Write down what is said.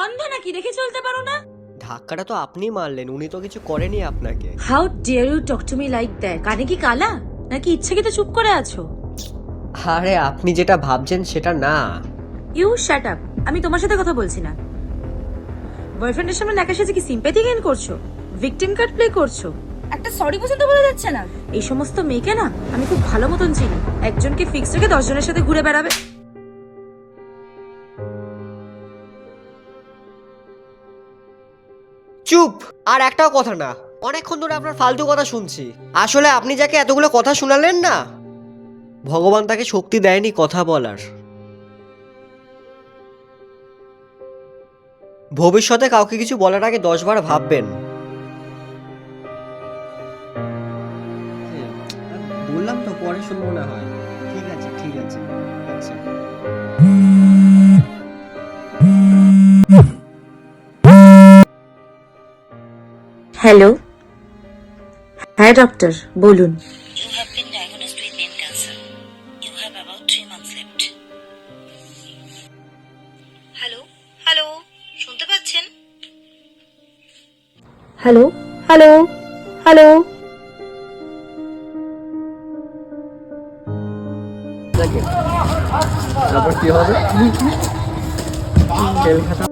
অন্ধ নাকি, দেখে চলতে পারো না? ধাক্কাটা তো আপনি মারলেন, উনি তো কিছু করেনি আপনাকে। How dare you talk to me like that? কানে কি কালা নাকি ইচ্ছাকৃত চুপ করে আছো? আরে আপনি যেটা ভাবছেন সেটা না। ইউ শাট আপ, আমি তোমার সাথে কথা বলছি না। বয়ফ্রেন্ডের সামনে নাকা সেজে কি সিম্প্যাথি গেইন করছো? ভিকটিম কার্ড প্লে করছো? একটা সরি পর্যন্ত বলা যাচ্ছে না। এই সমস্ত মেয়েকে না আমি খুব ভালো মতন চিনি। একজনকে ফিক্স রেখে 10 জনের সাথে ঘুরে বেড়াবে। চুপ! আর একটাও কথা না। অনেকক্ষণ ধরে আপনার ফালতু কথা শুনছি। আসলে আপনি যাকে এতগুলো কথা শোনালেন না, ভগবান তাকে শক্তি দেয়নি কথা বলার। ভবিষ্যতে কাউকে কিছু বলার আগে 10 বার ভাববেন। বললাম তো পরে শুনবো না হয়। ঠিক আছে ঠিক আছে। আচ্ছা। হ্যালো, হ্যাঁ ডক্টর বলুন। You have been diagnosed with brain cancer. You have about 3 months left. Hello hello, শুনতে পাচ্ছেন? Hello hello hello. তারপর কি হবে? খেল খাতা